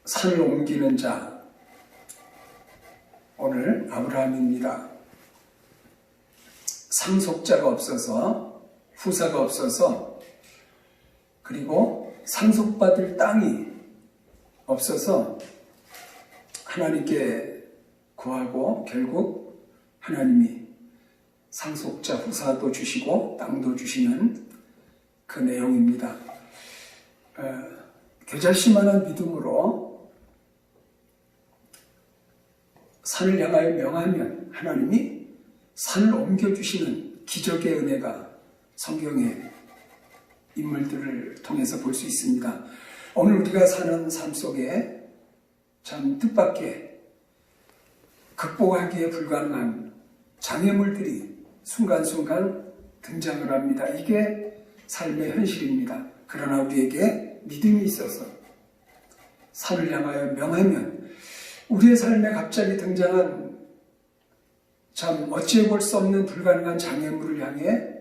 산을 옮기는 자, 오늘 아브라함입니다. 상속자가 없어서, 후사가 없어서, 그리고 상속받을 땅이 없어서 하나님께 구하고 결국 하나님이 상속자, 후사도 주시고 땅도 주시는 그 내용입니다. 겨잘씨만한 믿음으로 산을 향하여 명하면 하나님이 산을 옮겨주시는 기적의 은혜가 성경의 인물들을 통해서 볼 수 있습니다. 오늘 우리가 사는 삶 속에 참 뜻밖의 극복하기에 불가능한 장애물들이 순간순간 등장을 합니다. 이게 삶의 현실입니다. 그러나 우리에게 믿음이 있어서 산을 향하여 명하면 우리의 삶에 갑자기 등장한 참 어찌해볼 수 없는 불가능한 장애물을 향해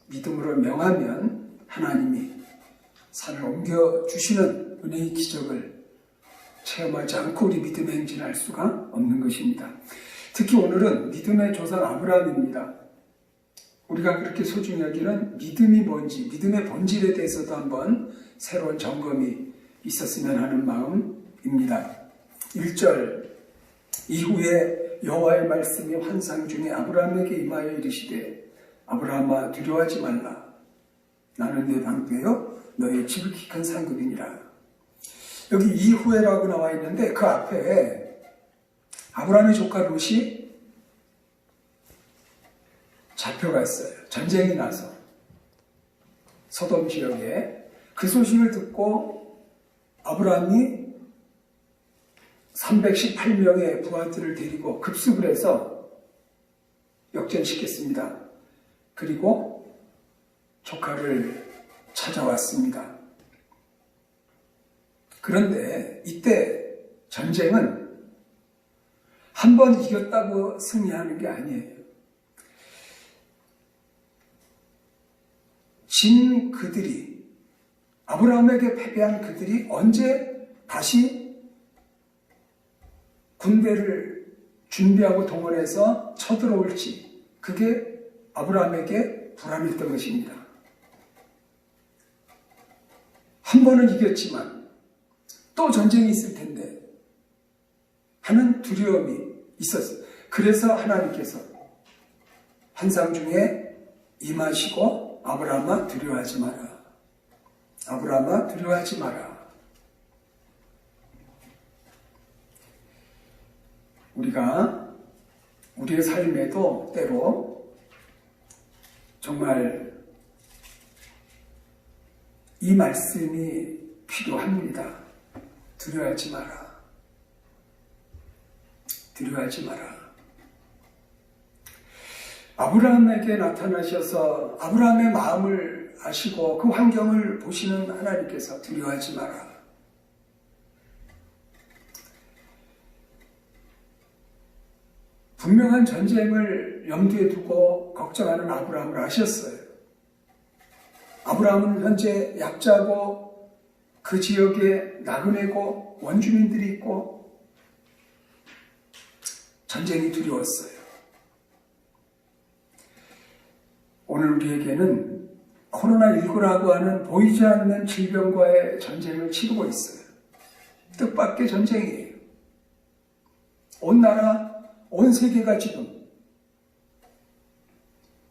믿음으로 명하면 하나님이 산을 옮겨주시는 은혜의 기적을 체험하지 않고 우리 믿음의 행진할 수가 없는 것입니다. 특히 오늘은 믿음의 조상 아브라함입니다. 우리가 그렇게 소중히 여기는 믿음이 뭔지, 믿음의 본질에 대해서도 한번 새로운 점검이 있었으면 하는 마음입니다. 1절 이후에 여호와의 말씀이 환상 중에 아브라함에게 임하여 이르시되 아브라함아 두려워하지 말라. 나는 내 방패요 너의 지극히 상급이니라. 여기 이후에라고 나와 있는데 그 앞에 아브라함의 조카 롯이 잡혀갔어요. 전쟁이 나서 소돔 지역에. 그 소식을 듣고 아브라함이 318명의 부하들을 데리고 급습을 해서 역전시켰습니다. 그리고 조카를 찾아왔습니다. 그런데 이때 전쟁은 한 번 이겼다고 승리하는 게 아니에요. 진 그들이, 아브라함에게 패배한 그들이 언제 다시 군대를 준비하고 동원해서 쳐들어올지, 그게 아브라함에게 불안했던 것입니다. 한 번은 이겼지만 또 전쟁이 있을 텐데 하는 두려움이 있었어요. 그래서 하나님께서 환상 중에 임하시고 아브라함아 두려워하지 마라. 아브라함아 두려워하지 마라. 우리가 우리의 삶에도 때로 정말 이 말씀이 필요합니다. 두려워하지 마라. 두려워하지 마라. 아브라함에게 나타나셔서 아브라함의 마음을 아시고 그 환경을 보시는 하나님께서 두려워하지 마라. 분명한 전쟁을 염두에 두고 걱정하는 아브라함을 아셨어요. 아브라함은 현재 약자고 그 지역에 나그네고 원주민들이 있고 전쟁이 두려웠어요. 오늘 우리에게는 코로나19라고 하는 보이지 않는 질병과의 전쟁을 치르고 있어요. 뜻밖의 전쟁이에요. 온 나라, 온 세계가 지금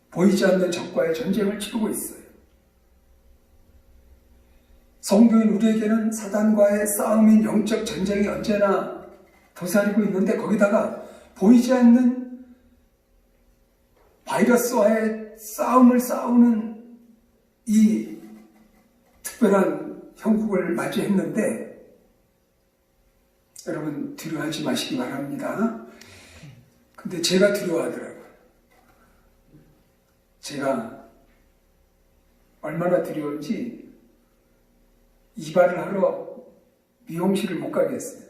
보이지 않는 적과의 전쟁을 치르고 있어요. 성도인 우리에게는 사단과의 싸움인 영적 전쟁이 언제나 도사리고 있는데 거기다가 보이지 않는 바이러스와의 싸움을 싸우는 이 특별한 형국을 맞이했는데 여러분 두려워하지 마시기 바랍니다. 근데 제가 두려워하더라고요. 제가 얼마나 두려운지 이발을 하러 미용실을 못 가겠어요.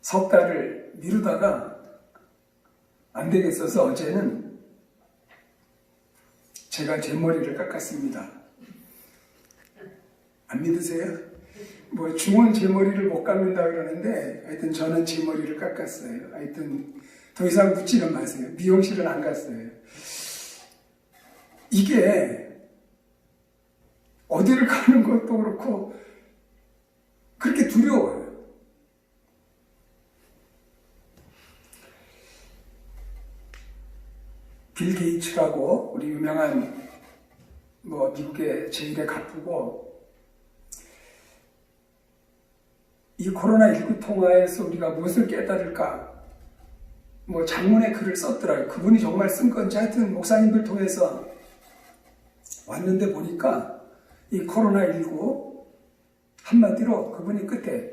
석 달을 미루다가 안 되겠어서 어제는 제가 제 머리를 깎았습니다. 안 믿으세요? 뭐 중원 제 머리를 못 깎는다 그러는데 하여튼 저는 제 머리를 깎았어요. 하여튼 더 이상 묻지는 마세요. 미용실은 안 갔어요. 이게 어디를 가는 것도 그렇고 그렇게 두려워요. 빌 게이츠라고 우리 유명한 뭐 미국의 제1의 가부고 이 코로나19 통화에서 우리가 무엇을 깨달을까 뭐 장문의 글을 썼더라고요. 그분이 정말 쓴 건지 하여튼 목사님들 통해서 왔는데 보니까 이 코로나19 한마디로 그분이 끝에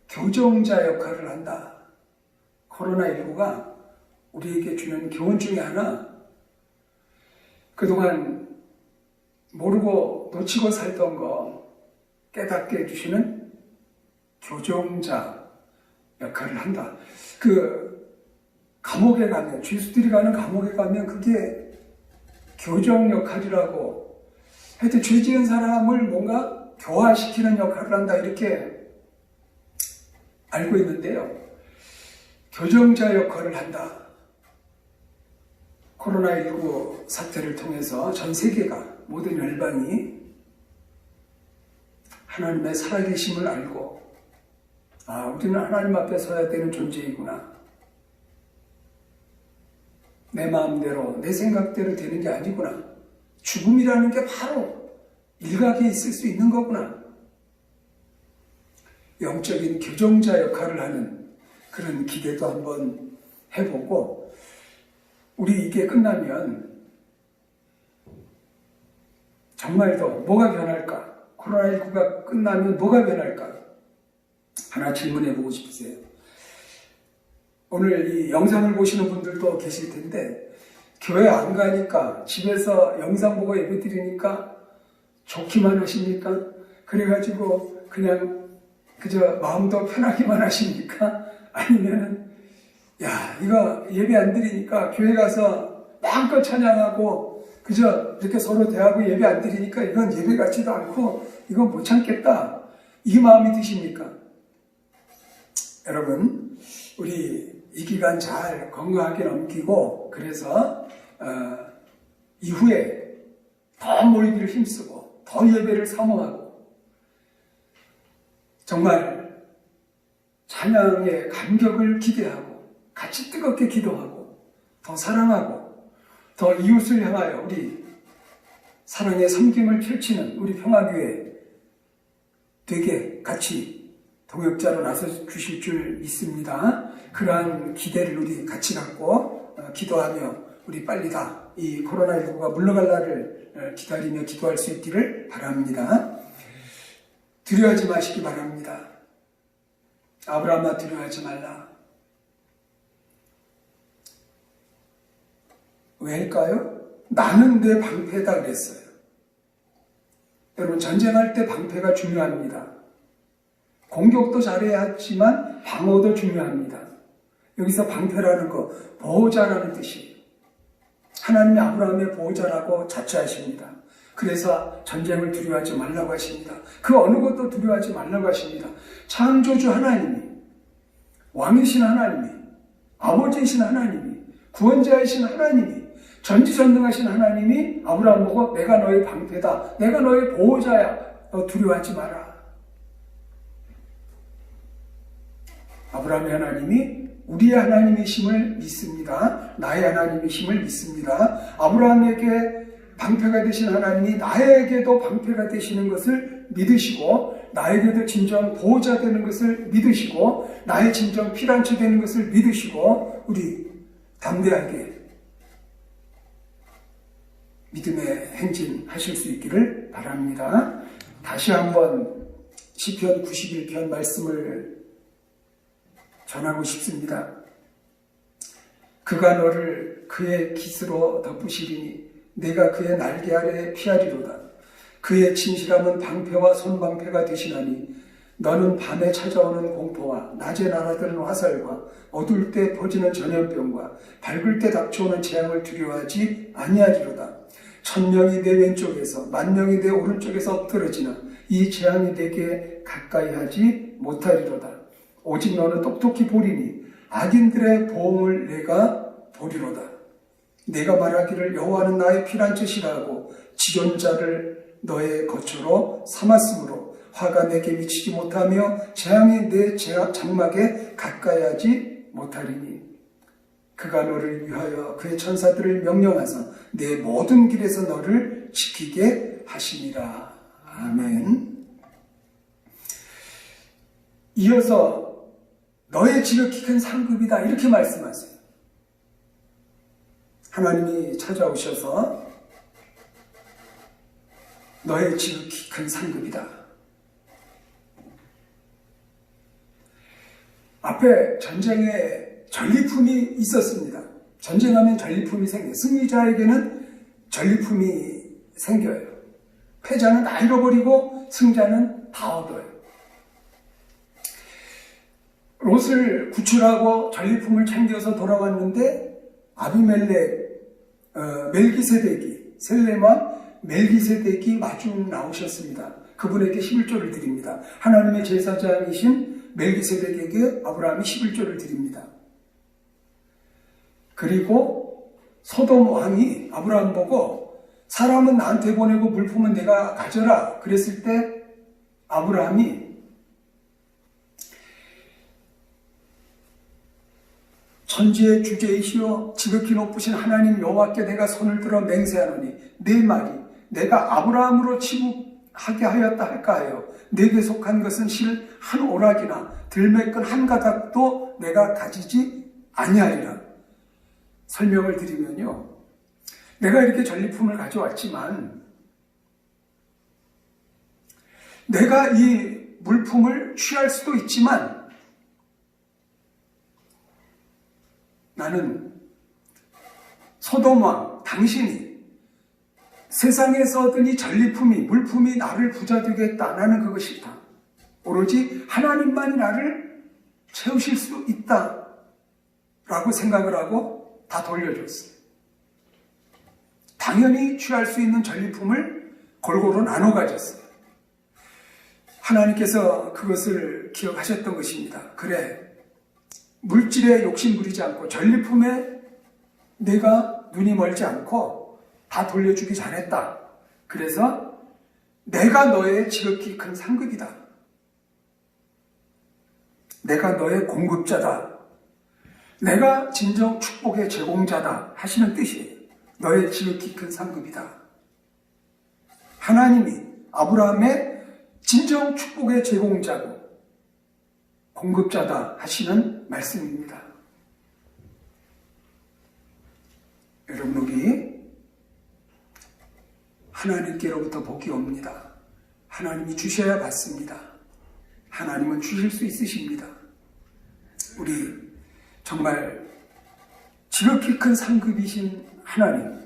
교정자 역할을 한다. 코로나19가 우리에게 주는 교훈 중에 하나, 그동안 모르고 놓치고 살던 거 깨닫게 해주시는 교정자 역할을 한다. 그 감옥에 가면, 죄수들이 가는 감옥에 가면 그게 교정 역할이라고, 하여튼 죄 지은 사람을 뭔가 교화시키는 역할을 한다, 이렇게 알고 있는데요. 교정자 역할을 한다. 코로나19 사태를 통해서 전 세계가, 모든 열방이 하나님의 살아계심을 알고, 아, 우리는 하나님 앞에 서야 되는 존재이구나. 내 마음대로, 내 생각대로 되는 게 아니구나. 죽음이라는 게 바로 일각에 있을 수 있는 거구나. 영적인 교정자 역할을 하는 그런 기대도 한번 해보고, 우리 이게 끝나면 정말 더 뭐가 변할까? 코로나19가 끝나면 뭐가 변할까? 하나 질문해보고 싶으세요. 오늘 이 영상을 보시는 분들도 계실 텐데, 교회 안 가니까, 집에서 영상 보고 예배 드리니까 좋기만 하십니까? 그래가지고 그냥 그저 마음도 편하기만 하십니까? 아니면은 야, 이거 예배 안 드리니까 교회 가서 마음껏 찬양하고 그저 이렇게 서로 대하고 예배 안 드리니까 이건 예배 같지도 않고 이건 못 참겠다, 이 마음이 드십니까? 여러분, 우리 이 기간 잘 건강하게 넘기고, 그래서 이후에 더 모이기를 힘쓰고 더 예배를 사모하고 정말 찬양의 감격을 기대하고 같이 뜨겁게 기도하고 더 사랑하고 더 이웃을 향하여 우리 사랑의 섬김을 펼치는 우리 평화교회 되게 같이 동역자로 나서 주실 줄 믿습니다. 그러한 기대를 우리 같이 갖고 기도하며 우리 빨리 다 이 코로나19가 물러갈 날을 기다리며 기도할 수 있기를 바랍니다. 두려워하지 마시기 바랍니다. 아브라함아, 두려워하지 말라. 왜일까요? 나는 내 방패다 그랬어요. 여러분, 전쟁할 때 방패가 중요합니다. 공격도 잘해야 하지만 방어도 중요합니다. 여기서 방패라는 거, 보호자라는 뜻이에요. 하나님이 아브라함의 보호자라고 자처하십니다. 그래서 전쟁을 두려워하지 말라고 하십니다. 그 어느 것도 두려워하지 말라고 하십니다. 창조주 하나님이, 왕이신 하나님이, 아버지이신 하나님이, 구원자이신 하나님이, 전지전능하신 하나님이 아브라함 보고 내가 너의 방패다, 내가 너의 보호자야, 너 두려워하지 마라. 아브라함의 하나님이 우리의 하나님이심을 믿습니다. 나의 하나님이심을 믿습니다. 아브라함에게 방패가 되신 하나님이 나에게도 방패가 되시는 것을 믿으시고, 나에게도 진정 보호자 되는 것을 믿으시고, 나의 진정 피난처 되는 것을 믿으시고, 우리 담대하게 믿음의 행진하실 수 있기를 바랍니다. 다시 한번 시편 91편 말씀을 전하고 싶습니다. 그가 너를 그의 깃으로 덮으시리니 내가 그의 날개 아래 피하리로다. 그의 진실함은 방패와 손방패가 되시나니 너는 밤에 찾아오는 공포와 낮에 날아드는 화살과 어두울 때 퍼지는 전염병과 밝을 때 닥쳐오는 재앙을 두려워하지 아니하리로다. 1000명이 내 왼쪽에서 10,000명이 내 오른쪽에서 엎드러지나 이 재앙이 내게 가까이 하지 못하리로다. 오직 너는 똑똑히 보리니 악인들의 보응을 내가 보리로다. 내가 말하기를 여호와는 나의 피난처시라 하고 지존자를 너의 거처로 삼았으므로 화가 내게 미치지 못하며 재앙이 내 장막에 가까이 하지 못하리니 그가 너를 위하여 그의 천사들을 명령하사 내 모든 길에서 너를 지키게 하시니라. 아멘. 이어서 너의 지극히 큰 상급이다 이렇게 말씀하세요. 하나님이 찾아오셔서 너의 지극히 큰 상급이다. 앞에 전쟁에 전리품이 있었습니다. 전쟁하면 전리품이 생겨요. 승리자에게는 전리품이 생겨요. 패자는 다 잃어버리고 승자는 다 얻어요. 롯을 구출하고 전리품을 챙겨서 돌아왔는데 아비멜렉, 멜기세덱이, 셀레마 멜기세덱이 마중 나오셨습니다. 그분에게 11조를 드립니다. 하나님의 제사장이신 멜기세덱에게 아브라함이 11조를 드립니다. 그리고 소돔 왕이 아브라함 보고 사람은 나한테 보내고 물품은 내가 가져라 그랬을 때 아브라함이 천지의 주제이시여 지극히 높으신 하나님 여호와께 내가 손을 들어 맹세하노니 내 말이 내가 아브라함으로 치국하게 하였다 할까 하여 내게 속한 것은 실 한 오락이나 들매끈 한 가닥도 내가 가지지 아니하리라. 설명을 드리면요, 내가 이렇게 전리품을 가져왔지만 내가 이 물품을 취할 수도 있지만 나는 소돔왕 당신이 세상에서 얻은 이 전리품이 물품이 나를 부자되게 했다. 나는 그거 싫다. 오로지 하나님만이 나를 채우실 수 있다 라고 생각을 하고 다 돌려줬어요. 당연히 취할 수 있는 전리품을 골고루 나눠 가졌어요. 하나님께서 그것을 기억하셨던 것입니다. 그래, 물질에 욕심 부리지 않고 전리품에 내가 눈이 멀지 않고 다 돌려주기 잘했다. 그래서 내가 너의 지극히 큰 상급이다. 내가 너의 공급자다. 내가 진정 축복의 제공자다 하시는 뜻이에요. 너의 지극히 큰 상급이다. 하나님이 아브라함의 진정 축복의 제공자고 공급자다 하시는 말씀입니다. 여러분, 우리 하나님께로부터 복이 옵니다. 하나님이 주셔야 받습니다. 하나님은 주실 수 있으십니다. 우리 정말 지극히 큰 상급이신 하나님,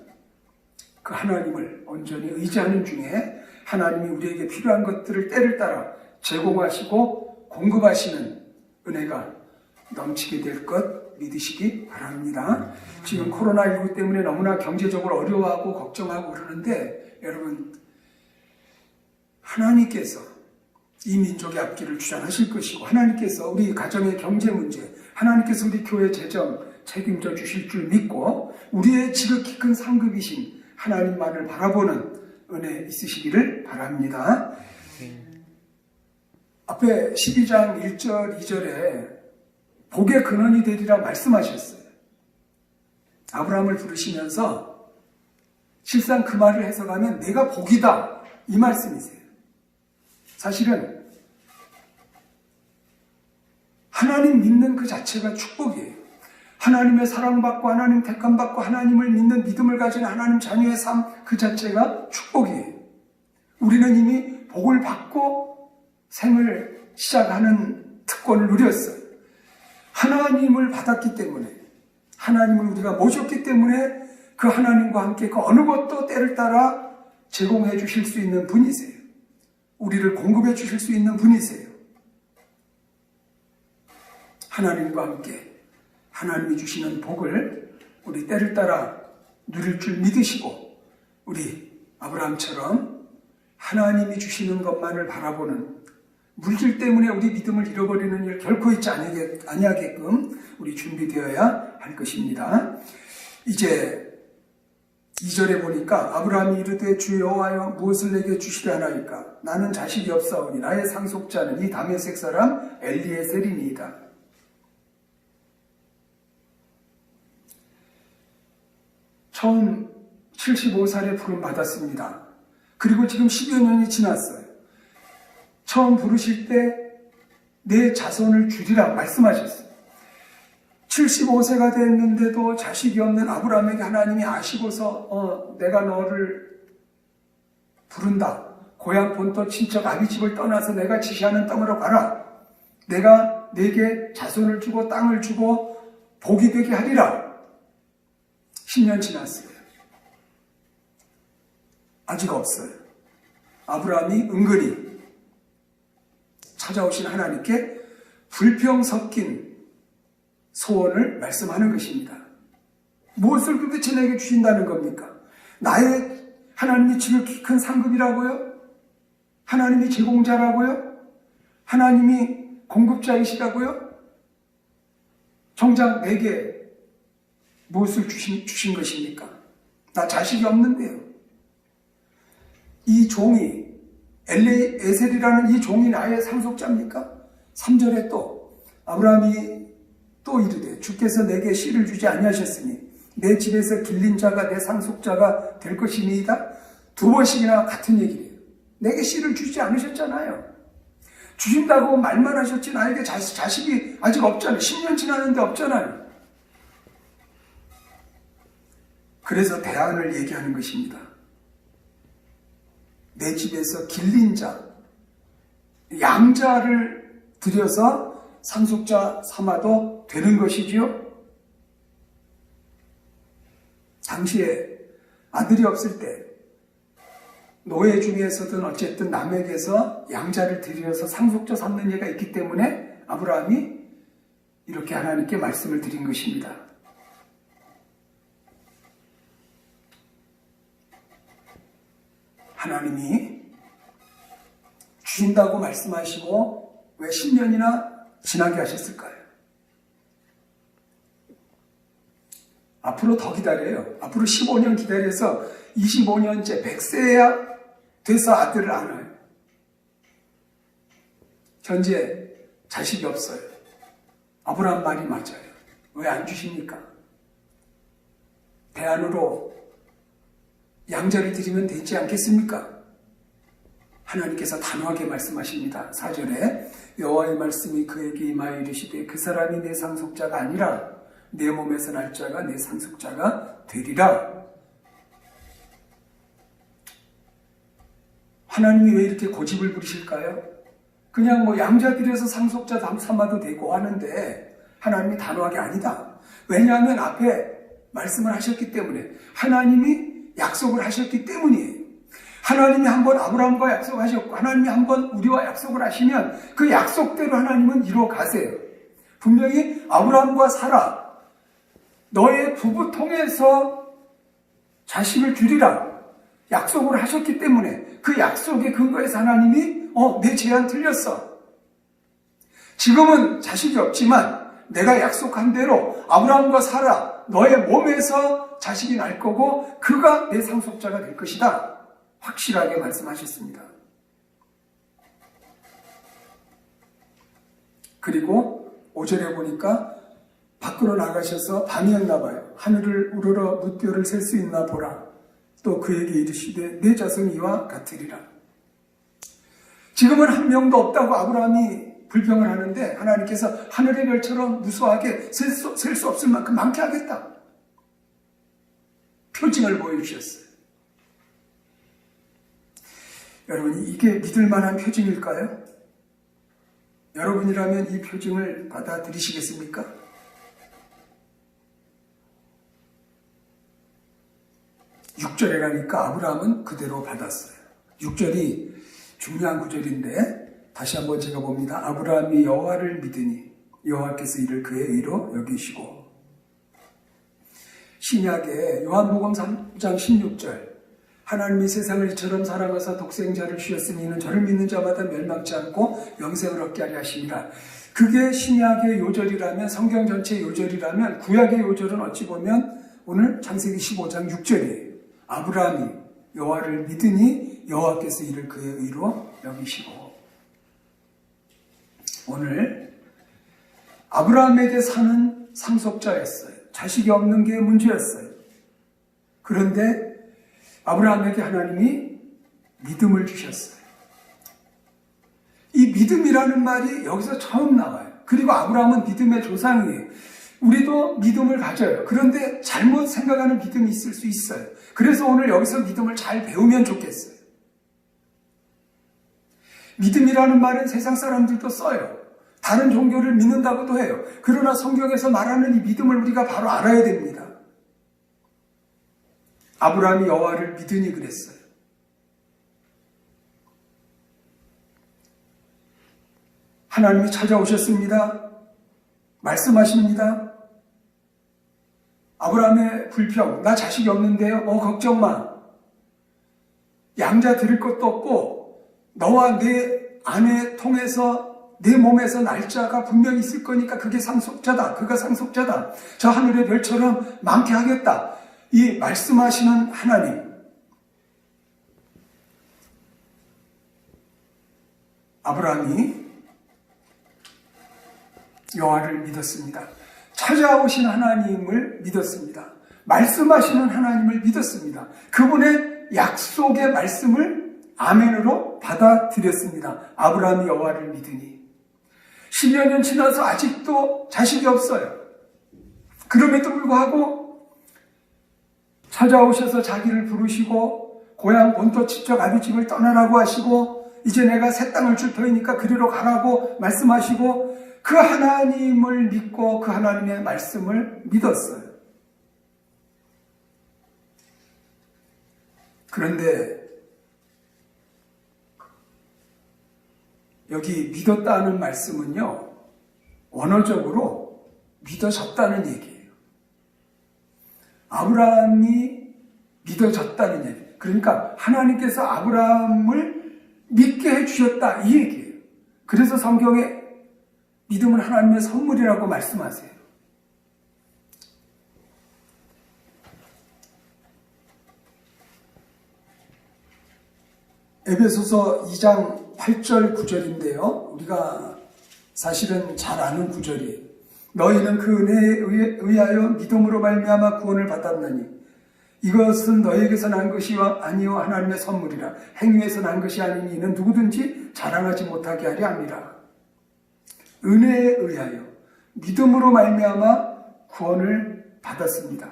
그 하나님을 온전히 의지하는 중에 하나님이 우리에게 필요한 것들을 때를 따라 제공하시고 공급하시는 은혜가 넘치게 될 것 믿으시기 바랍니다. 지금 코로나19 때문에 너무나 경제적으로 어려워하고 걱정하고 그러는데 여러분, 하나님께서 이 민족의 앞길을 주장하실 것이고 하나님께서 우리 가정의 경제 문제, 하나님께서 우리 교회 재정 책임져 주실 줄 믿고 우리의 지극히 큰 상급이신 하나님만을 바라보는 은혜 있으시기를 바랍니다. 앞에 12장 1절 2절에 복의 근원이 되리라 말씀하셨어요. 아브라함을 부르시면서 실상 그 말을 해석하면 내가 복이다 이 말씀이세요. 사실은 하나님 믿는 그 자체가 축복이에요. 하나님의 사랑받고 하나님 택함받고 하나님을 믿는 믿음을 가진 하나님 자녀의 삶 그 자체가 축복이에요. 우리는 이미 복을 받고 생을 시작하는 특권을 누렸어요. 하나님을 받았기 때문에, 하나님을 우리가 모셨기 때문에 그 하나님과 함께 그 어느 것도 때를 따라 제공해 주실 수 있는 분이세요. 우리를 공급해 주실 수 있는 분이세요. 하나님과 함께 하나님이 주시는 복을 우리 때를 따라 누릴 줄 믿으시고 우리 아브라함처럼 하나님이 주시는 것만을 바라보는 물질 때문에 우리 믿음을 잃어버리는 일 결코 있지 아니하게끔 우리 준비되어야 할 것입니다. 이제 2절에 보니까 아브라함이 이르되 주 여호와여 무엇을 내게 주시려 하나이까 나는 자식이 없사오니 나의 상속자는 이 다메섹 사람 엘리에셀이니이다. 처음 75살에 부름 받았습니다. 그리고 지금 10여 년이 지났어요. 처음 부르실 때 내 자손을 주리라 말씀하셨어요. 75세가 됐는데도 자식이 없는 아브라함에게 하나님이 아시고서 내가 너를 부른다. 고향 본토 친척 아비 집을 떠나서 내가 지시하는 땅으로 가라. 내가 네게 자손을 주고 땅을 주고 복이 되게 하리라. 10년 지났어요. 아직 없어요. 아브라함이 은근히 찾아오신 하나님께 불평 섞인 소원을 말씀하는 것입니다. 무엇을 도대체 내게 주신다는 겁니까? 나의 하나님이 지극히 키 큰 상급이라고요? 하나님이 제공자라고요? 하나님이 공급자이시라고요? 정작 내게 무엇을 주신 것입니까? 나 자식이 없는데요. 이 종이 엘리에셀이라는 이 종이 나의 상속자입니까? 3절에 또 아브라함이 또 이르되 주께서 내게 씨를 주지 아니하셨으니 내 집에서 길린 자가 내 상속자가 될 것이니이다. 2번씩이나 같은 얘기예요. 내게 씨를 주지 않으셨잖아요. 주신다고 말만 하셨지 나에게 자식이 아직 없잖아요. 10년 지났는데 없잖아요. 그래서 대안을 얘기하는 것입니다. 내 집에서 길린 자, 양자를 들여서 상속자 삼아도 되는 것이지요. 당시에 아들이 없을 때 노예 중에서든 어쨌든 남에게서 양자를 들여서 상속자 삼는 예가 있기 때문에 아브라함이 이렇게 하나님께 말씀을 드린 것입니다. 하나님이 주신다고 말씀하시고 왜 10년이나 지나게 하셨을까요? 앞으로 더 기다려요. 앞으로 15년 기다려서 25년째 100세야 돼서 아들을 안아요. 현재 자식이 없어요. 아브라함 말이 맞아요. 왜 안 주십니까? 대안으로 양자를 드리면 되지 않겠습니까? 하나님께서 단호하게 말씀하십니다. 4절에 여호와의 말씀이 그에게 임하여 이르시되 그 사람이 내 상속자가 아니라 내 몸에서 날 자가 내 상속자가 되리라. 하나님이 왜 이렇게 고집을 부리실까요? 그냥 양자 들여서 상속자 삼아도 되고 하는데 하나님이 단호하게 아니다. 왜냐하면 앞에 말씀을 하셨기 때문에 하나님이 약속을 하셨기 때문이에요. 하나님이 한번 아브라함과 약속하셨고 하나님이 한번 우리와 약속을 하시면 그 약속대로 하나님은 이루어 가세요. 분명히 아브라함과 사라 너의 부부 통해서 자식을 주리라 약속을 하셨기 때문에 그 약속의 근거에서 하나님이 내 제안 틀렸어. 지금은 자식이 없지만 내가 약속한 대로 아브라함과 사라 너의 몸에서 자식이 날 거고 그가 내 상속자가 될 것이다. 확실하게 말씀하셨습니다. 그리고 5절에 보니까 밖으로 나가셔서 밤이었나 봐요. 하늘을 우러러 무뼈를 셀 수 있나 보라. 또 그에게 이르시되 내 자손이 이와 같으리라. 지금은 한 명도 없다고 아브라함이 불평을 하는데 하나님께서 하늘의 별처럼 무수하게 셀 수 없을 만큼 많게 하겠다. 표징을 보여주셨어요. 여러분, 이게 믿을 만한 표징일까요? 여러분이라면 이 표징을 받아들이시겠습니까? 6절에 가니까 아브라함은 그대로 받았어요. 6절이 중요한 구절인데 다시 한번 제가 봅니다. 아브라함이 여호와를 믿으니 여호와께서 이를 그의 의로 여기시고 신약의 요한복음 3장 16절 하나님이 세상을 이처럼 사랑하사 독생자를 주셨으니 이는 저를 믿는 자마다 멸망치 않고 영생을 얻게 하려 하심이라. 그게 신약의 요절이라면, 성경 전체의 요절이라면, 구약의 요절은 어찌 보면 오늘 창세기 15장 6절이에요. 아브라함이 여호와를 믿으니 여호와께서 이를 그의 의로 여기시고. 오늘 아브라함에게 사는 상속자였어요. 자식이 없는 게 문제였어요. 그런데 아브라함에게 하나님이 믿음을 주셨어요. 이 믿음이라는 말이 여기서 처음 나와요. 그리고 아브라함은 믿음의 조상이에요. 우리도 믿음을 가져요. 그런데 잘못 생각하는 믿음이 있을 수 있어요. 그래서 오늘 여기서 믿음을 잘 배우면 좋겠어요. 믿음이라는 말은 세상 사람들도 써요. 다른 종교를 믿는다고도 해요. 그러나 성경에서 말하는 이 믿음을 우리가 바로 알아야 됩니다. 아브라함이 여호와를 믿으니 그랬어요. 하나님이 찾아오셨습니다. 말씀하십니다. 아브라함의 불평, 나 자식이 없는데요. 걱정 마. 양자 드릴 것도 없고 너와 내 아내 통해서 내 몸에서 날짜가 분명히 있을 거니까 그게 상속자다. 그가 상속자다. 저 하늘의 별처럼 많게 하겠다. 이 말씀하시는 하나님. 아브라함이 여호와를 믿었습니다. 찾아오신 하나님을 믿었습니다. 말씀하시는 하나님을 믿었습니다. 그분의 약속의 말씀을 아멘으로 받아들였습니다. 아브라함이 여호와를 믿으니 10여 년 지나서 아직도 자식이 없어요. 그럼에도 불구하고 찾아오셔서 자기를 부르시고 고향 본토 친척 아비집을 떠나라고 하시고 이제 내가 새 땅을 줄 터이니까 그리로 가라고 말씀하시고 그 하나님을 믿고 그 하나님의 말씀을 믿었어요. 그런데 여기 믿었다는 말씀은요, 원어적으로 믿어졌다는 얘기예요. 아브라함이 믿어졌다는 얘기. 그러니까 하나님께서 아브라함을 믿게 해주셨다 이 얘기예요. 그래서 성경에 믿음은 하나님의 선물이라고 말씀하세요. 에베소서 2장 8절 9절인데요. 우리가 사실은 잘 아는 구절이에요. 너희는 그 은혜에 의하여 믿음으로 말미암아 구원을 받았느니 이것은 너희에게서 난 것이 아니요 하나님의 선물이라. 행위에서 난 것이 아니니 이는 누구든지 자랑하지 못하게 하려 함이라. 은혜에 의하여 믿음으로 말미암아 구원을 받았습니다.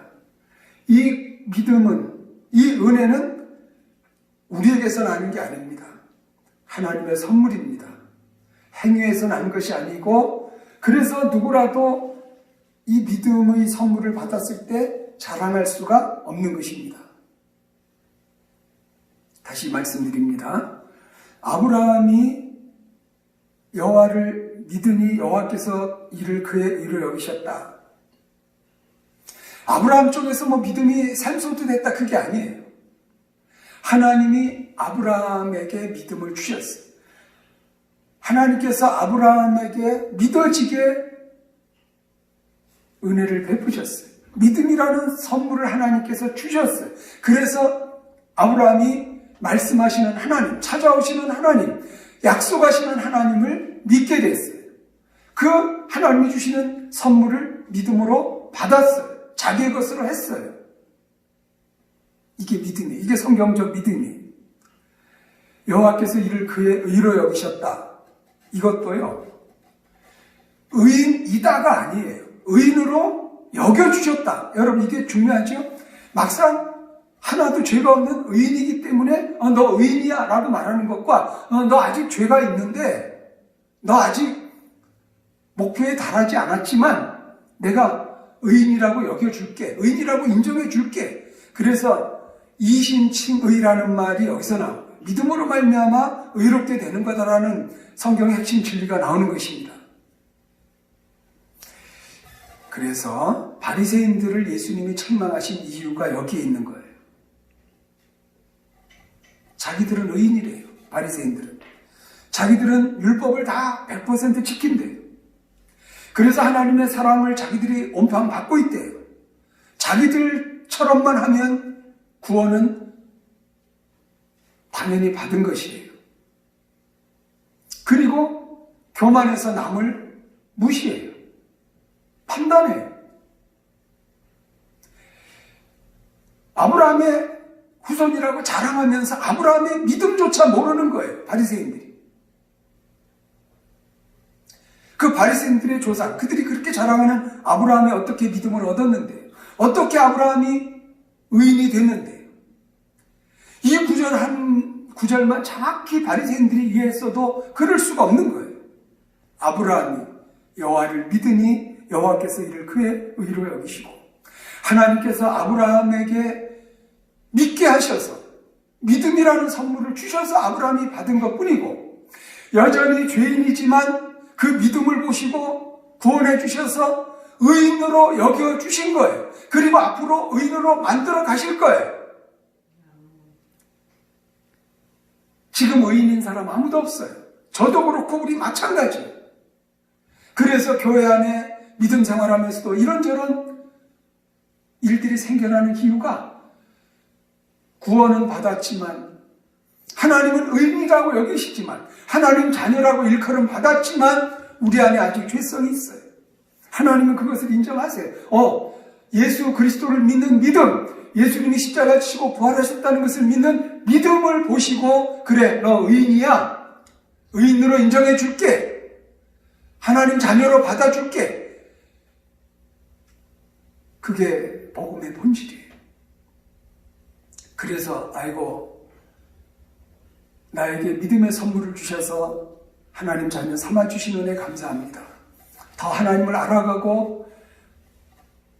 이 믿음은, 이 은혜는 우리에게서 나는 게 아닙니다. 하나님의 선물입니다. 행위에서 난 것이 아니고, 그래서 누구라도 이 믿음의 선물을 받았을 때 자랑할 수가 없는 것입니다. 다시 말씀드립니다. 아브라함이 여호와를 믿으니 여호와께서 이를 그의 의로 여기셨다. 아브라함 쪽에서 믿음이 샘솟듯했다 그게 아니에요. 하나님이 아브라함에게 믿음을 주셨어요. 하나님께서 아브라함에게 믿어지게 은혜를 베푸셨어요. 믿음이라는 선물을 하나님께서 주셨어요. 그래서 아브라함이 말씀하시는 하나님, 찾아오시는 하나님, 약속하시는 하나님을 믿게 됐어요. 그 하나님이 주시는 선물을 믿음으로 받았어요. 자기의 것으로 했어요. 이게 믿음이에요. 이게 성경적 믿음이에요. 여호와께서 이를 그의 의로 여기셨다. 이것도요, 의인이다가 아니에요. 의인으로 여겨주셨다. 여러분, 이게 중요하죠? 막상 하나도 죄가 없는 의인이기 때문에 너 의인이야 라고 말하는 것과 너 아직 죄가 있는데 너 아직 목표에 달하지 않았지만 내가 의인이라고 여겨줄게. 의인이라고 인정해줄게. 그래서 이신칭의라는 말이 여기서 나옵니다. 믿음으로 말미암아 의롭게 되는 거다라는 성경의 핵심 진리가 나오는 것입니다. 그래서 바리새인들을 예수님이 책망하신 이유가 여기에 있는 거예요. 자기들은 의인이래요. 바리새인들은. 자기들은 율법을 다 100% 지킨대요. 그래서 하나님의 사랑을 자기들이 온팡 받고 있대요. 자기들처럼만 하면 구원은 당연히 받은 것이에요. 그리고 교만해서 남을 무시해요. 판단해요. 아브라함의 후손이라고 자랑하면서 아브라함의 믿음조차 모르는 거예요. 바리새인들이. 그 바리새인들의 조상, 그들이 그렇게 자랑하는 아브라함이 어떻게 믿음을 얻었는데요. 어떻게 아브라함이 의인이 됐는데요. 이 한 구절만 정확히 바리새인들이 이해했어도 그럴 수가 없는 거예요. 아브라함이 여호와를 믿으니 여호와께서 이를 그의 의로 여기시고 하나님께서 아브라함에게 믿게 하셔서 믿음이라는 선물을 주셔서 아브라함이 받은 것뿐이고 여전히 죄인이지만 그 믿음을 보시고 구원해 주셔서 의인으로 여겨주신 거예요. 그리고 앞으로 의인으로 만들어 가실 거예요. 지금 의인인 사람 아무도 없어요. 저도 그렇고 우리 마찬가지예요. 그래서 교회 안에 믿음 생활하면서도 이런저런 일들이 생겨나는 이유가 구원은 받았지만 하나님은 의인이라고 여기시지만 하나님 자녀라고 일컬음 받았지만 우리 안에 아직 죄성이 있어요. 하나님은 그것을 인정하세요. 예수 그리스도를 믿는 믿음, 예수님이 십자가 지시고 부활하셨다는 것을 믿는 믿음을 보시고 그래 너 의인이야. 의인으로 인정해 줄게. 하나님 자녀로 받아줄게. 그게 복음의 본질이에요. 그래서 아이고 나에게 믿음의 선물을 주셔서 하나님 자녀 삼아주신 은혜 감사합니다. 더 하나님을 알아가고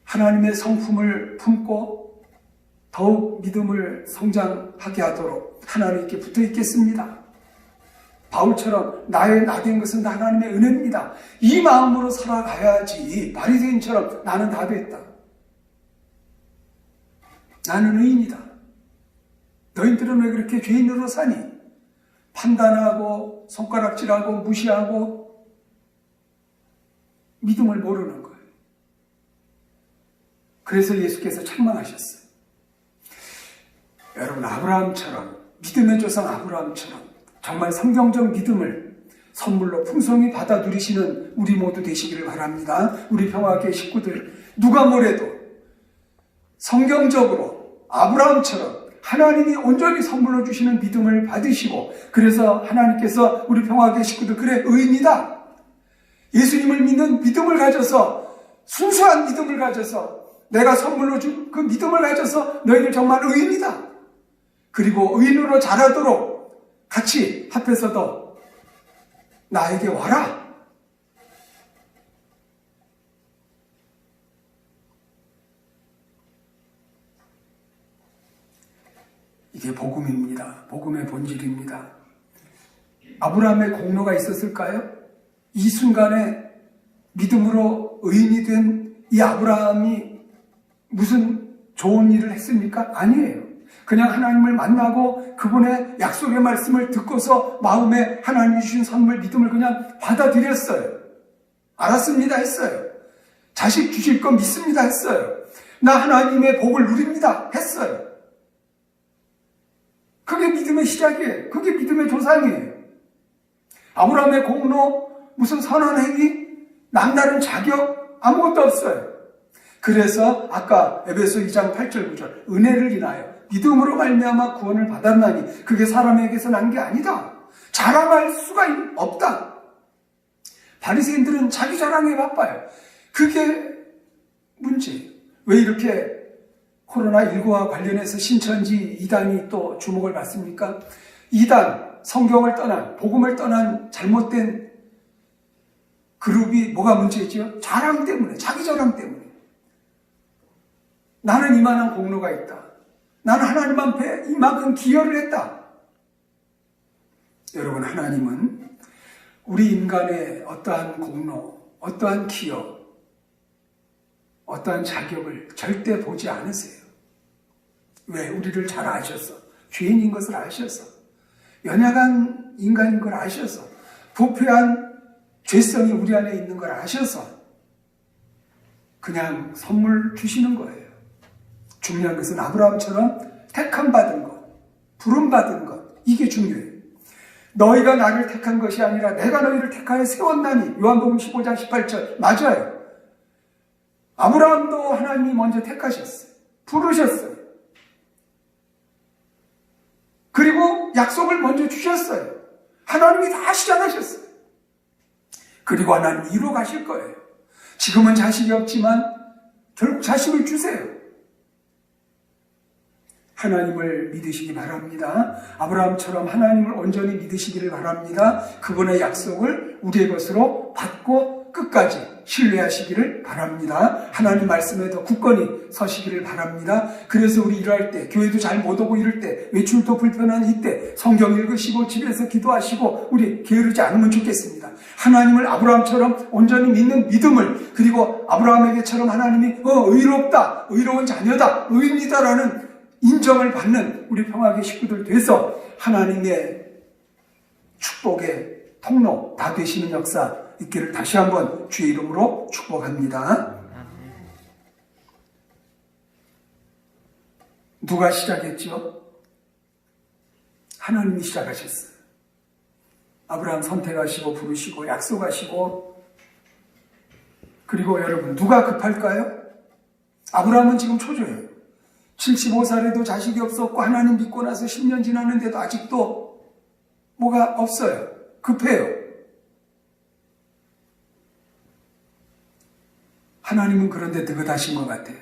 하나님의 성품을 품고 더욱 믿음을 성장하게 하도록 하나님께 붙어 있겠습니다. 바울처럼 나의 나된 것은 다 하나님의 은혜입니다. 이 마음으로 살아가야지 바리새인처럼 나는 다 됐다. 나는 의인이다. 너희들은 왜 그렇게 죄인으로 사니? 판단하고 손가락질하고 무시하고 믿음을 모르는 거예요. 그래서 예수께서 책망하셨어요. 여러분 아브라함처럼 믿음의 조상 아브라함처럼 정말 성경적 믿음을 선물로 풍성히 받아 누리시는 우리 모두 되시기를 바랍니다. 우리 평화교회 식구들 누가 뭐래도 성경적으로 아브라함처럼 하나님이 온전히 선물로 주시는 믿음을 받으시고 그래서 하나님께서 우리 평화교회 식구들 그래 의인이다. 예수님을 믿는 믿음을 가져서 순수한 믿음을 가져서 내가 선물로 준 그 믿음을 가져서 너희들 정말 의인이다. 그리고 의인으로 자라도록 같이 합해서도 나에게 와라. 이게 복음입니다. 복음의 본질입니다. 아브라함의 공로가 있었을까요? 이 순간에 믿음으로 의인이 된 이 아브라함이 무슨 좋은 일을 했습니까? 아니에요. 그냥 하나님을 만나고 그분의 약속의 말씀을 듣고서 마음에 하나님이 주신 선물 믿음을 그냥 받아들였어요. 알았습니다 했어요. 자식 주실 거 믿습니다 했어요. 나 하나님의 복을 누립니다 했어요. 그게 믿음의 시작이에요. 그게 믿음의 조상이에요. 아브라함의 공로, 무슨 선한 행위, 남다른 자격 아무것도 없어요. 그래서 아까 에베소 2장 8절 9절 은혜를 인하여 믿음으로 말미암아 구원을 받았나니 그게 사람에게서 난 게 아니다. 자랑할 수가 없다. 바리새인들은 자기 자랑에 바빠요. 그게 문제예요. 왜 이렇게 코로나19와 관련해서 신천지 이단이 또 주목을 받습니까? 이단, 성경을 떠난, 복음을 떠난 잘못된 그룹이 뭐가 문제죠? 자랑 때문에, 자기 자랑 때문에. 나는 이만한 공로가 있다. 나는 하나님 앞에 이만큼 기여를 했다. 여러분, 하나님은 우리 인간의 어떠한 공로, 어떠한 기여, 어떠한 자격을 절대 보지 않으세요. 왜? 우리를 잘 아셔서, 죄인인 것을 아셔서. 연약한 인간인 걸 아셔서, 부패한 죄성이 우리 안에 있는 걸 아셔서 그냥 선물 주시는 거예요. 중요한 것은 아브라함처럼 택함 받은 것, 부름 받은 것, 이게 중요해요. 너희가 나를 택한 것이 아니라 내가 너희를 택하여 세웠나니. 요한복음 15장 18절 맞아요. 아브라함도 하나님이 먼저 택하셨어요. 부르셨어요. 그리고 약속을 먼저 주셨어요. 하나님이 다 시작하셨어요. 그리고 하나님이 이루어 가실 거예요. 지금은 자식이 없지만 결국 자식을 주세요. 하나님을 믿으시기 바랍니다. 아브라함처럼 하나님을 온전히 믿으시기를 바랍니다. 그분의 약속을 우리의 것으로 받고 끝까지 신뢰하시기를 바랍니다. 하나님 말씀에 더 굳건히 서시기를 바랍니다. 그래서 우리 일할 때, 교회도 잘 못 오고 이럴 때, 외출도 불편한 이때 성경 읽으시고 집에서 기도하시고 우리 게으르지 않으면 좋겠습니다. 하나님을 아브라함처럼 온전히 믿는 믿음을, 그리고 아브라함에게처럼 하나님이 의롭다, 의로운 자녀다, 의인이다라는 인정을 받는 우리 평화의 식구들 돼서 하나님의 축복의 통로 다 되시는 역사 있기를 다시 한번 주의 이름으로 축복합니다. 누가 시작했죠? 하나님이 시작하셨어요. 아브라함 선택하시고 부르시고 약속하시고. 그리고 여러분, 누가 급할까요? 아브라함은 지금 초조해요. 75살에도 자식이 없었고 하나님 믿고 나서 10년 지났는데도 아직도 뭐가 없어요. 급해요. 하나님은 그런데 느긋하신 것 같아요.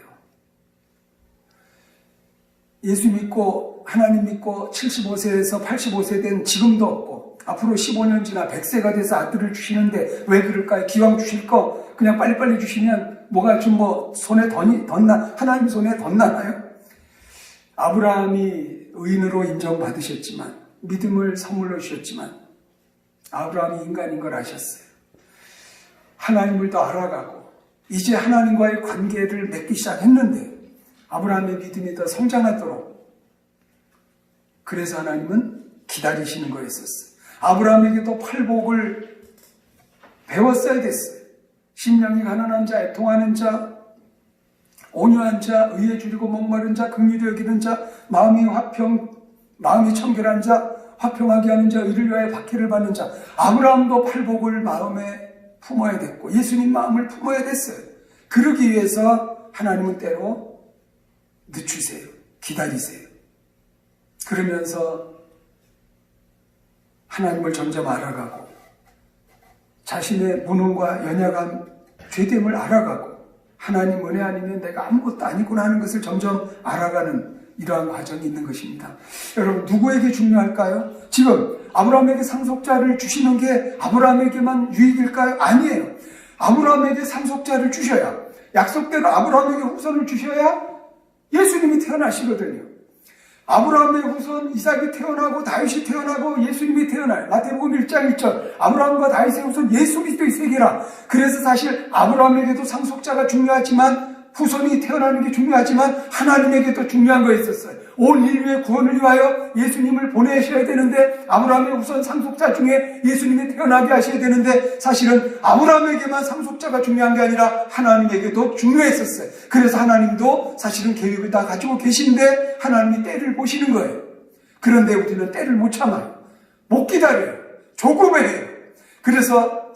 예수 믿고 하나님 믿고 75세에서 85세 된 지금도 없고 앞으로 15년 지나 100세가 돼서 아들을 주시는데 왜 그럴까요? 기왕 주실 거 그냥 빨리빨리 주시면 뭐가 좀 손에 덧나, 하나님 손에 덧나나요? 아브라함이 의인으로 인정받으셨지만, 믿음을 선물로 주셨지만 아브라함이 인간인 걸 아셨어요. 하나님을 더 알아가고 이제 하나님과의 관계를 맺기 시작했는데 아브라함의 믿음이 더 성장하도록, 그래서 하나님은 기다리시는 거였었어요. 아브라함에게도 팔복을 배웠어야 됐어요. 심령이 가난한 자, 애통하는 자, 온유한 자, 의에 줄이고 목마른 자, 긍휼히 여기는 자, 마음이 청결한 자, 화평하게 하는 자, 의를 위하여 박해를 받는 자. 아브라함도 팔복을 마음에 품어야 됐고 예수님 마음을 품어야 됐어요. 그러기 위해서 하나님은 때로 늦추세요. 기다리세요. 그러면서 하나님을 점점 알아가고 자신의 무능과 연약함, 죄됨을 알아가고 하나님 은혜 아니면 내가 아무것도 아니구나 하는 것을 점점 알아가는 이러한 과정이 있는 것입니다. 여러분, 누구에게 중요할까요? 지금 아브라함에게 상속자를 주시는 게 아브라함에게만 유익일까요? 아니에요. 아브라함에게 상속자를 주셔야, 약속대로 아브라함에게 후손을 주셔야 예수님이 태어나시거든요. 아브라함의 후손 이삭이 태어나고 다윗이 태어나고 예수님이 태어나요. 마태복음 1장 1절 아브라함과 다윗의 후손 예수 그리스도의 세계라. 그래서 사실 아브라함에게도 상속자가 중요하지만, 후손이 태어나는 게 중요하지만 하나님에게도 중요한 거였었어요. 온 인류의 구원을 위하여 예수님을 보내셔야 되는데 아브라함의 우선 상속자 중에 예수님이 태어나게 하셔야 되는데 사실은 아브라함에게만 상속자가 중요한 게 아니라 하나님에게도 중요했었어요. 그래서 하나님도 사실은 계획을 다 가지고 계신데 하나님이 때를 보시는 거예요. 그런데 우리는 때를 못 참아요. 못 기다려요. 조급해요. 그래서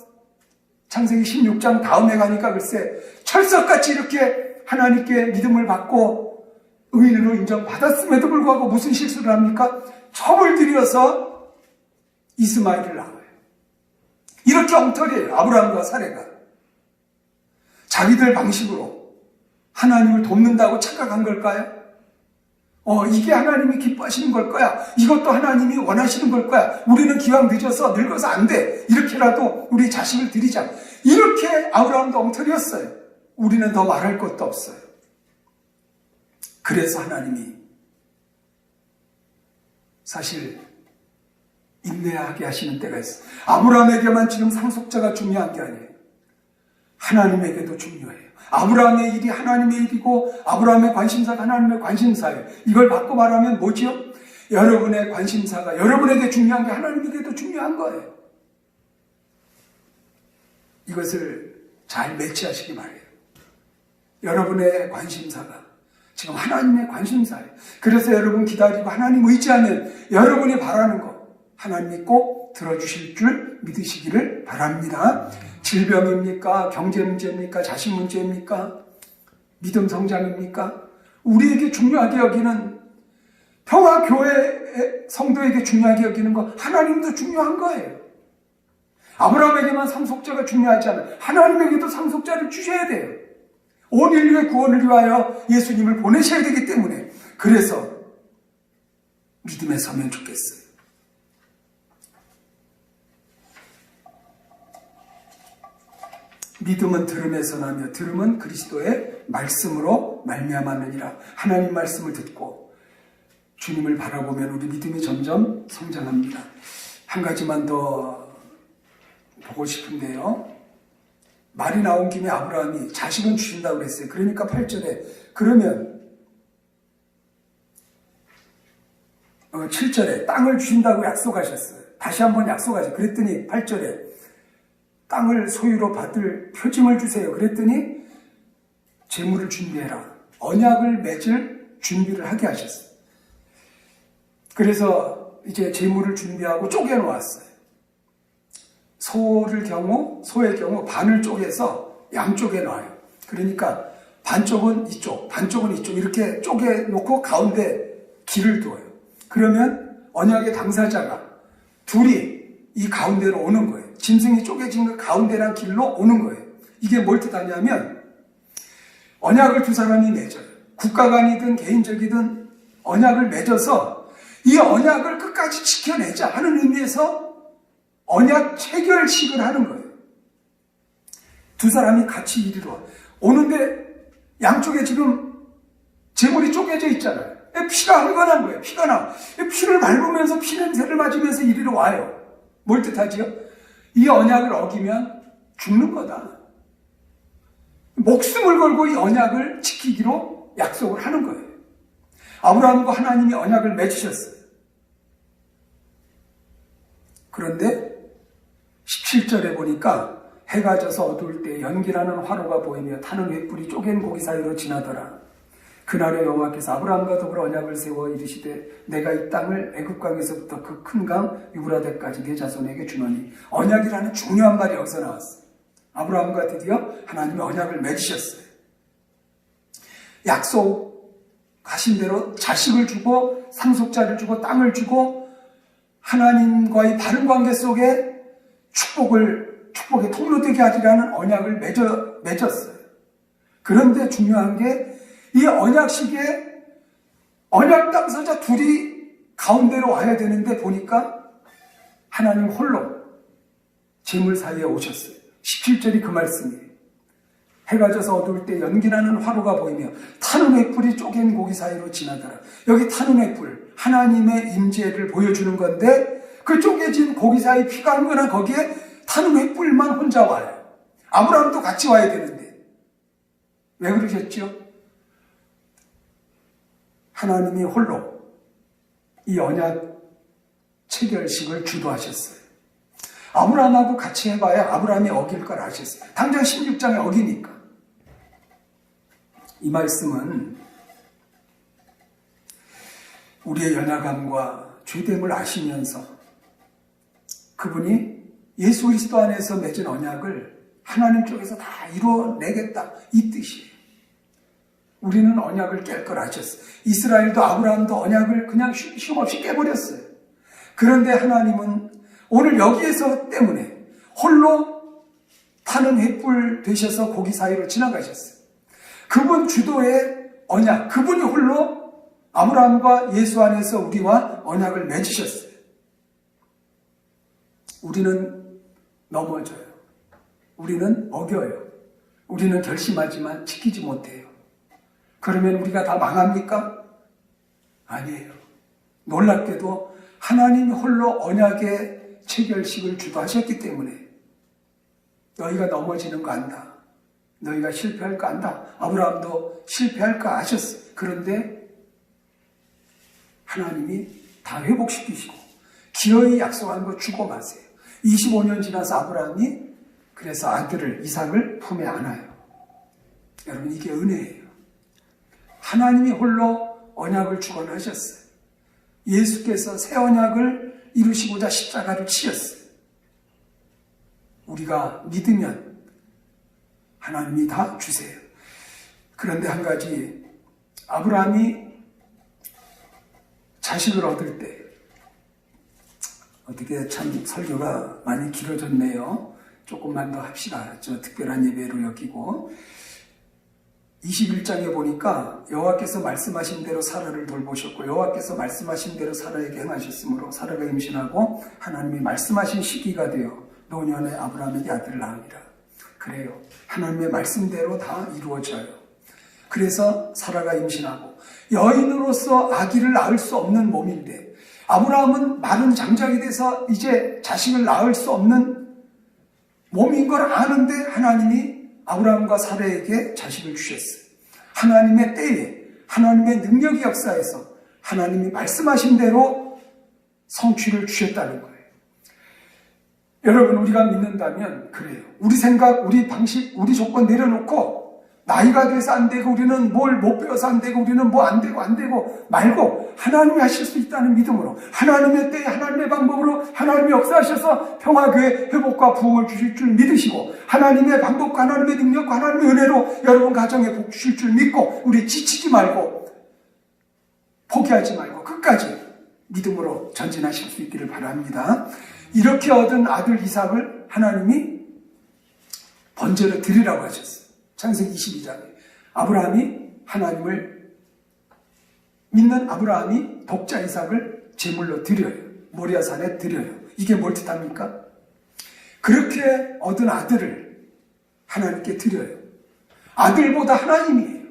창세기 16장 다음에 가니까 글쎄 철석같이 이렇게 하나님께 믿음을 받고 의인으로 인정받았음에도 불구하고 무슨 실수를 합니까? 첩을 들여서 이스마엘을 낳아요. 이렇게 엉터리예요. 아브라함과 사레가. 자기들 방식으로 하나님을 돕는다고 착각한 걸까요? 이게 하나님이 기뻐하시는 걸 거야. 이것도 하나님이 원하시는 걸 거야. 우리는 기왕 늦어서 늙어서 안 돼. 이렇게라도 우리 자식을 드리자. 이렇게 아브라함도 엉터리였어요. 우리는 더 말할 것도 없어요. 그래서 하나님이 사실 인내하게 하시는 때가 있어요. 아브라함에게만 지금 상속자가 중요한 게 아니에요. 하나님에게도 중요해요. 아브라함의 일이 하나님의 일이고 아브라함의 관심사가 하나님의 관심사예요. 이걸 바꿔 말하면 뭐죠? 여러분의 관심사가 여러분에게 중요한 게 하나님에게도 중요한 거예요. 이것을 잘 매치하시기 바래요. 여러분의 관심사가 지금 하나님의 관심사예요. 그래서 여러분 기다리고 하나님 의지하면 여러분이 바라는 거 하나님이 꼭 들어주실 줄 믿으시기를 바랍니다. 질병입니까? 경제 문제입니까? 자식 문제입니까? 믿음 성장입니까? 우리에게 중요하게 여기는 평화교회 성도에게 중요하게 여기는 거 하나님도 중요한 거예요. 아브라함에게만 상속자가 중요하지 않아요. 하나님에게도 상속자를 주셔야 돼요. 온 인류의 구원을 위하여 예수님을 보내셔야 되기 때문에 그래서 믿음에 서면 좋겠어요. 믿음은 들음에서 나며 들음은 그리스도의 말씀으로 말미암았느니라. 하나님 말씀을 듣고 주님을 바라보면 우리 믿음이 점점 성장합니다. 한 가지만 더 보고 싶은데요. 말이 나온 김에 아브라함이 자식은 주신다고 그랬어요. 그러니까 8절에 그러면 7절에 땅을 주신다고 약속하셨어요. 다시 한번 약속하셨어요. 그랬더니 8절에 땅을 소유로 받을 표징을 주세요. 그랬더니 재물을 준비해라. 언약을 맺을 준비를 하게 하셨어요. 그래서 이제 재물을 준비하고 쪼개놓았어요. 소의 경우 반을 쪼개서 양쪽에 놔요. 그러니까 반쪽은 이쪽, 반쪽은 이쪽 이렇게 쪼개놓고 가운데 길을 두어요. 그러면 언약의 당사자가 둘이 이 가운데로 오는 거예요. 짐승이 쪼개진 그 가운데란 길로 오는 거예요. 이게 뭘 뜻하냐면 언약을 두 사람이 맺어요. 국가 간이든 개인적이든 언약을 맺어서 이 언약을 끝까지 지켜내자 하는 의미에서 언약 체결식을 하는 거예요. 두 사람이 같이 이리로 오는데 양쪽에 지금 재물이 쪼개져 있잖아요. 피가 흥건한 거예요. 피가 나. 피를 밟으면서 피 냄새를 맞으면서 이리로 와요. 뭘 뜻하지요? 이 언약을 어기면 죽는 거다. 목숨을 걸고 이 언약을 지키기로 약속을 하는 거예요. 아브라함과 하나님이 언약을 맺으셨어요. 그런데 17절에 보니까 해가 져서 어두울 때 연기나는 화로가 보이며 타는 횃불이 쪼갠 고기 사이로 지나더라. 그날에 여호와께서 아브라함과 더불어 언약을 세워 이르시되 내가 이 땅을 애굽강에서부터 그 큰 강 유브라데까지 내 자손에게 주노니. 언약이라는 중요한 말이 여기서 나왔어요. 아브라함과 드디어 하나님이 언약을 맺으셨어요. 약속하신 대로 자식을 주고 상속자를 주고 땅을 주고 하나님과의 바른 관계 속에 축복의 통로되게 하리라는 언약을 맺었어요. 그런데 중요한 게 이 언약식에 언약 당사자 둘이 가운데로 와야 되는데 보니까 하나님 홀로 재물 사이에 오셨어요. 17절이 그 말씀이에요. 해가 져서 어두울 때 연기나는 화로가 보이며 타는 횃불이 쪼갠 고기 사이로 지나더라. 여기 타는 횃불, 하나님의 임재를 보여주는 건데 그 쪼개진 고기 사이 피가 흥건한 거기에 타는 횃불만 혼자 와요. 아브라함도 같이 와야 되는데 왜 그러셨죠? 하나님이 홀로 이 언약 체결식을 주도하셨어요. 아브라함하고 같이 해봐야 아브라함이 어길 걸 아셨어요. 당장 16장에 어기니까. 이 말씀은 우리의 연약함과 죄됨을 아시면서 그분이 예수 그리스도 안에서 맺은 언약을 하나님 쪽에서 다 이루어내겠다 이 뜻이에요. 우리는 언약을 깰 걸 아셨어요. 이스라엘도 아브라함도 언약을 그냥 쉼없이 깨버렸어요. 그런데 하나님은 오늘 여기에서 때문에 홀로 타는 횃불 되셔서 고기 사이로 지나가셨어요. 그분 주도의 언약, 그분이 홀로 아브라함과 예수 안에서 우리와 언약을 맺으셨어요. 우리는 넘어져요. 우리는 어겨요. 우리는 결심하지만 지키지 못해요. 그러면 우리가 다 망합니까? 아니에요. 놀랍게도 하나님이 홀로 언약의 체결식을 주도하셨기 때문에 너희가 넘어지는 거 안다. 너희가 실패할 거 안다. 아브라함도 실패할 거 아셨어요. 그런데 하나님이 다 회복시키시고 기어이 약속한 거 주고 마세요. 25년 지나서 아브라함이 그래서 아들을 이삭을 품에 안아요. 여러분 이게 은혜예요. 하나님이 홀로 언약을 주관하셨어요. 예수께서 새 언약을 이루시고자 십자가를 치셨어요. 우리가 믿으면 하나님이 다 주세요. 그런데 한 가지, 아브라함이 자식을 얻을 때, 어떻게 참 설교가 많이 길어졌네요. 조금만 더 합시다. 저 특별한 예배로 여기고. 21장에 보니까 여호와께서 말씀하신 대로 사라를 돌보셨고 여호와께서 말씀하신 대로 사라에게 행하셨으므로 사라가 임신하고 하나님이 말씀하신 시기가 되어 노년에 아브라함에게 아들을 낳으니라. 그래요. 하나님의 말씀대로 다 이루어져요. 그래서 사라가 임신하고 여인으로서 아기를 낳을 수 없는 몸인데 아브라함은 마른 장작이 돼서 이제 자식을 낳을 수 없는 몸인 걸 아는데 하나님이 아브라함과 사라에게 자식을 주셨어요. 하나님의 때에 하나님의 능력이 역사해서 하나님이 말씀하신 대로 성취를 주셨다는 거예요. 여러분 우리가 믿는다면 그래요. 우리 생각, 우리 방식, 우리 조건 내려놓고 나이가 돼서 안 되고 우리는 뭘 못 배워서 안 되고 우리는 뭐 안 되고 말고 하나님이 하실 수 있다는 믿음으로 하나님의 때에 하나님의 방법으로 하나님이 역사하셔서 평화교회 회복과 부흥을 주실 줄 믿으시고 하나님의 방법과 하나님의 능력과 하나님의 은혜로 여러분 가정에 복 주실 줄 믿고 우리 지치지 말고 포기하지 말고 끝까지 믿음으로 전진하실 수 있기를 바랍니다. 이렇게 얻은 아들 이삭을 하나님이 번제로 드리라고 하셨어요. 창세기 22장에 아브라함이 하나님을 믿는 아브라함이 독자 이삭을 제물로 드려요. 모리아산에 드려요. 이게 뭘 뜻합니까? 그렇게 얻은 아들을 하나님께 드려요. 아들보다 하나님이에요.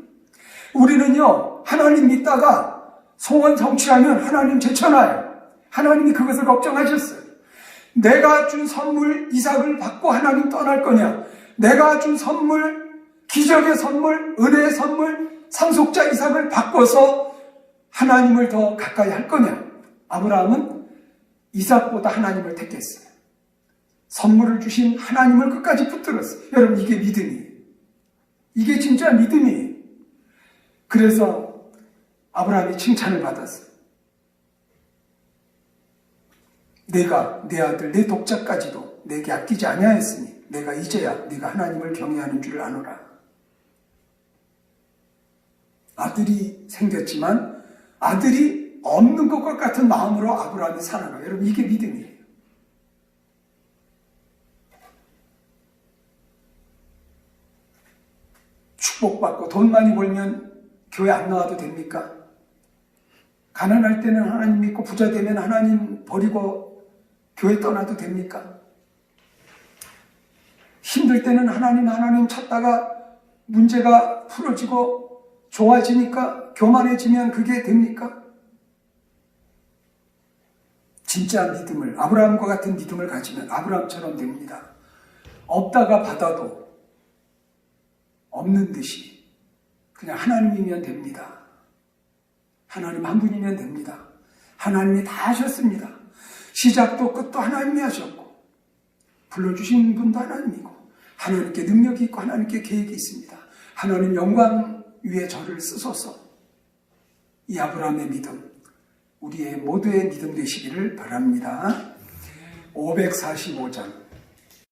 우리는요 하나님 믿다가 소원 성취하면 하나님 제쳐놔요. 하나님이 그것을 걱정하셨어요. 내가 준 선물 이삭을 받고 하나님 떠날 거냐, 내가 준 선물 기적의 선물, 은혜의 선물, 상속자 이삭을 바꿔서 하나님을 더 가까이 할 거냐. 아브라함은 이삭보다 하나님을 택했어요. 선물을 주신 하나님을 끝까지 붙들었어요. 여러분 이게 믿음이에요. 이게 진짜 믿음이에요. 그래서 아브라함이 칭찬을 받았어요. 내가 내 아들 내 독자까지도 내게 아끼지 아니하였으니 내가 이제야 네가 하나님을 경외하는 줄을 아노라. 아들이 생겼지만 아들이 없는 것과 같은 마음으로 아브라함이 살아가요. 여러분 이게 믿음이에요. 축복받고 돈 많이 벌면 교회 안 나와도 됩니까? 가난할 때는 하나님 믿고 부자 되면 하나님 버리고 교회 떠나도 됩니까? 힘들 때는 하나님 찾다가 문제가 풀어지고 좋아지니까 교만해지면 그게 됩니까? 진짜 믿음을, 아브라함과 같은 믿음을 가지면 아브라함처럼 됩니다. 없다가 받아도 없는 듯이 그냥 하나님이면 됩니다. 하나님 한 분이면 됩니다. 하나님이 다 하셨습니다. 시작도 끝도 하나님이 하셨고 불러주신 분도 하나님이고 하나님께 능력이 있고 하나님께 계획이 있습니다. 하나님 영광 위에 저를 쓰소서. 이 아브라함의 믿음, 우리의 모두의 믿음 되시기를 바랍니다. 545장